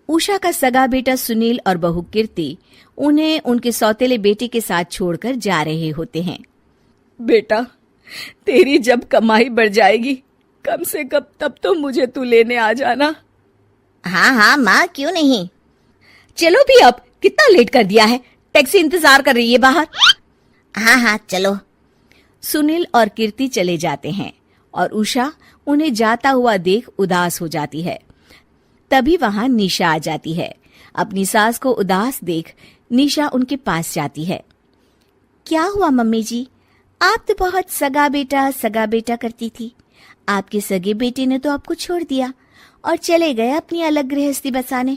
उषा का सगा बेटा सुनील और बहू कीर्ति उन्हें उनके सौतेले बेटे के साथ छोड़कर जा रहे होते हैं। बेटा, तेरी जब कमाई बढ़ जाएगी कम से कम तब तो मुझे तू लेने आ जाना। हाँ हाँ माँ, क्यों नहीं। चलो भी, अब कितना लेट कर दिया है, टैक्सी इंतजार कर रही है बाहर। हाँ हाँ चलो। सुनील और कीर्ति चले जाते हैं और उषा उन्हें जाता हुआ देख उदास हो जाती है। तभी वहां निशा आ जाती है। अपनी सास को उदास देख निशा उनके पास जाती है। क्या हुआ मम्मी जी, आप तो बहुत सगा बेटा करती थी। आपके सगे बेटे ने तो आपको छोड़ दिया और चले गए अपनी अलग गृहस्थी बसाने।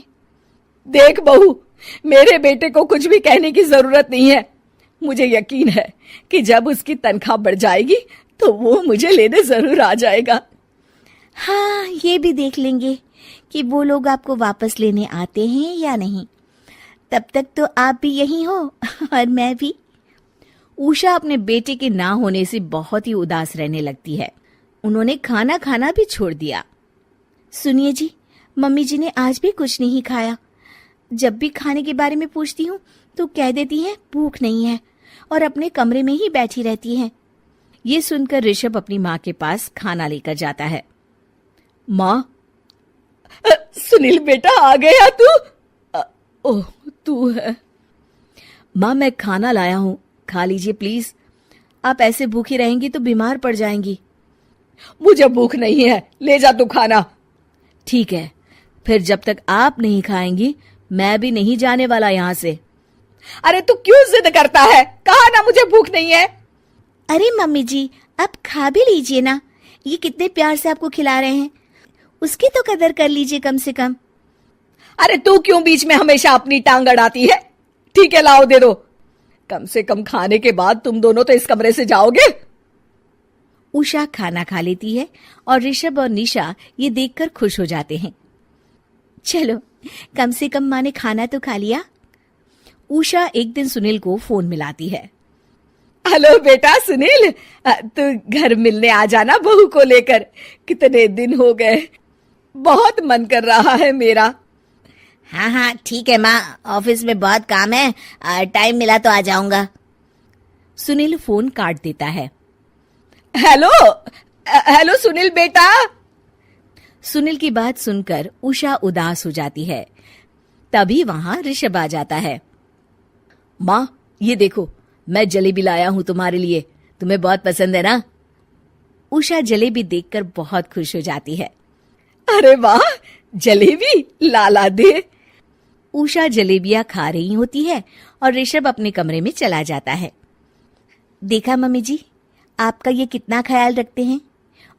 देख बहू, मेरे बेटे को कुछ भी कहने की जरूरत नहीं है। मुझे यकीन है कि जब उसकी तनख्वाह बढ़ जाएगी तो वो मुझे लेने जरूर आ जाएगा। हाँ, ये भी देख लेंगे कि वो लोग आपको वापस लेने आते हैं या नहीं। तब तक तो आप भी यहीं हो और मैं भी। उषा अपने बेटे के ना होने से बहुत ही उदास रहने लगती है। उन्होंने खाना खाना भी छोड़ दिया। सुनिए जी, मम्मी जी ने आज भी कुछ नहीं खाया। जब भी खाने के बारे में पूछती हूँ तो कह देती हैं भूख नहीं है और अपने कमरे में ही बैठी रहती हैं। ये सुनकर ऋषभ अपनी माँ के पास खाना लेकर जाता है। माँ, सुनील बेटा आ गया तू? ओह, तू है। माँ, मैं खाना लाया हूँ, खा लीजिए प्लीज। आप ऐसे भूखी रहेंगी तो बीमार पड़ जाएंगी। मुझे भूख नहीं है, ले जा तू खाना। ठीक है, फिर जब तक आप नहीं खाएंगी मैं भी नहीं जाने वाला यहाँ से। अरे तू क्यों जिद करता है? कहा ना मुझे भूख नहीं है। अरे मम्मी जी, आप खा भी लीजिए ना, ये कितने प्यार से आपको खिला रहे हैं, उसकी तो कदर कर लीजिए कम से कम। अरे तू क्यों बीच में हमेशा अपनी टांग अड़ाती है? ठीक है, लाओ दे दो। कम से कम खाने के बाद तुम दोनों तो इस कमरे से जाओगे। उषा खाना खा लेती है और ऋषभ और निशा ये देखकर खुश हो जाते हैं। चलो, कम से कम माँ ने खाना तो खा लिया। उषा एक दिन सुनील को फोन मिलाती है। हेलो बेटा सुनील, तू घर मिलने आ जाना बहू को लेकर। कितने दिन हो गए, बहुत मन कर रहा है मेरा। हाँ हाँ ठीक है माँ, ऑफिस में बहुत काम है, टाइम मिला तो आ जाऊंगा। सुनील फोन काट देता है। हेलो सुनील बेटा। सुनील की बात सुनकर उषा उदास हो जाती है। तभी वहां ऋषभ आ जाता है। माँ, ये देखो, मैं जलेबी लाया हूं तुम्हारे लिए, तुम्हें बहुत पसंद है ना? उषा जलेबी देखकर बहुत खुश हो जाती है। अरे वाह, जलेबी ला दे। उषा जलेबियां खा रही होती है और ऋषभ अपने कमरे में चला जाता है। देखा मम्मी जी, आपका ये कितना ख्याल रखते हैं,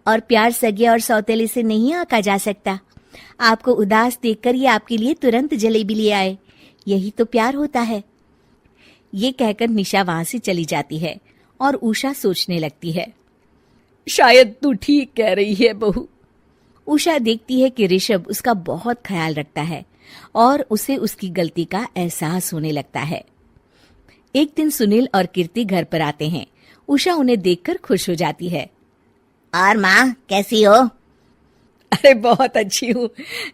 और प्यार सगे और सौतेले से नहीं आंका जा सकता। आपको उदास देखकर ये आपके लिए तुरंत जलेबी ले आए, यही तो प्यार होता है। ये कहकर निशा वहां से चली जाती है और उषा सोचने लगती है, शायद तू ठीक कह रही है बहू। उषा देखती है कि ऋषभ उसका बहुत ख्याल रखता है और उसे उसकी गलती का एहसास होने लगता है। एक दिन सुनील और कीर्ति घर पर आते हैं। उषा उन्हें देखकर खुश हो जाती है। और माँ कैसी हो? अरे बहुत अच्छी हूँ।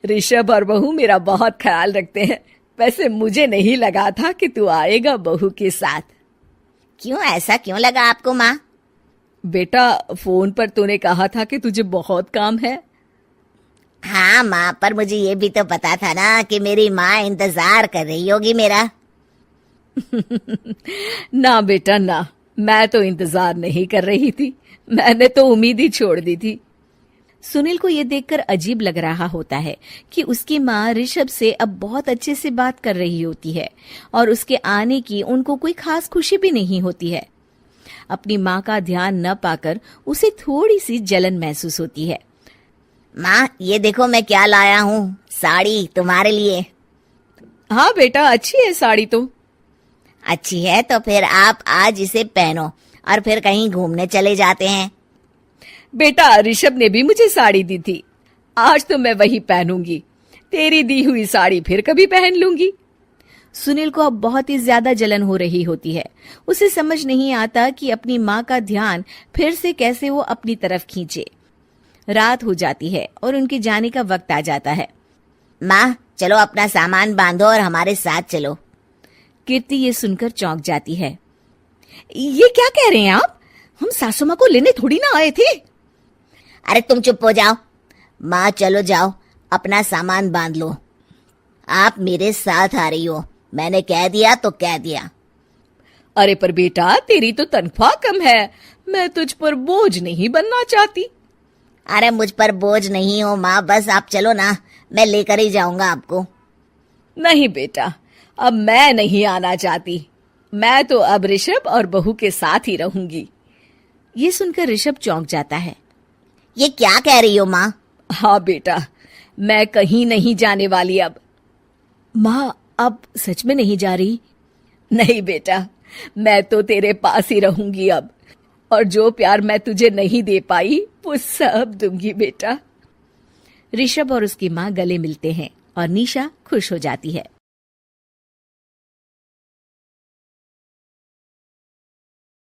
ऋषभ और बहू मेरा बहुत ख्याल रखते हैं। वैसे मुझे नहीं लगा था कि तू आएगा बहू के साथ। क्यों, ऐसा क्यों लगा आपको माँ? बेटा, फोन पर तूने कहा था कि तुझे बहुत काम है। हाँ माँ, पर मुझे ये भी तो पता था ना कि मेरी माँ इंतजार कर रही होगी मेरा। ना बेटा ना, मैं तो इंतजार नहीं कर रही थी, मैंने तो उम्मीद ही छोड़ दी थी। सुनील को यह देखकर अजीब लग रहा होता है कि उसकी माँ ऋषभ से अब बहुत अच्छे से बात कर रही होती है और उसके आने की उनको कोई खास खुशी भी नहीं होती है। अपनी माँ का ध्यान न पाकर उसे थोड़ी सी जलन महसूस होती है। माँ, ये देखो मैं क्या लाया हूँ, साड़ी तुम्हारे लिए। हाँ बेटा, अच्छी है साड़ी तो। अच्छी है तो फिर आप आज इसे पहनो और फिर कहीं घूमने चले जाते हैं। बेटा, ऋषभ ने भी मुझे साड़ी दी थी, आज तो मैं वही पहनूंगी। तेरी दी हुई साड़ी फिर कभी पहन लूंगी। सुनील को अब बहुत ही ज्यादा जलन हो रही होती है। उसे समझ नहीं आता कि अपनी माँ का ध्यान फिर से कैसे वो अपनी तरफ खींचे। रात हो जाती है और उनके जाने का वक्त आ जाता है। माँ, चलो अपना सामान बांधो और हमारे साथ चलो। कीर्ति ये सुनकर चौंक जाती है। ये क्या कह रहे हैं आप? हम सासू माँ को लेने थोड़ी ना आए थे। अरे तुम चुप हो जाओ। माँ चलो जाओ, अपना सामान बांध लो। आप मेरे साथ आ रही हो, मैंने कह दिया तो कह दिया। अरे पर बेटा, तेरी तो तनख्वाह कम है, मैं तुझ पर बोझ नहीं बनना चाहती। अरे मुझ पर बोझ नहीं हो माँ, बस आप चलो ना, मैं लेकर ही जाऊंगा आपको। नहीं बेटा, अब मैं नहीं आना चाहती। मैं तो अब ऋषभ और बहू के साथ ही रहूंगी। ये सुनकर ऋषभ चौंक जाता है। ये क्या कह रही हो माँ? हाँ बेटा, मैं कहीं नहीं जाने वाली अब। माँ, अब सच में नहीं जा रही? नहीं बेटा, मैं तो तेरे पास ही रहूंगी अब, और जो प्यार मैं तुझे नहीं दे पाई वो सब दूंगी बेटा। ऋषभ और उसकी माँ गले मिलते हैं और निशा खुश हो जाती है।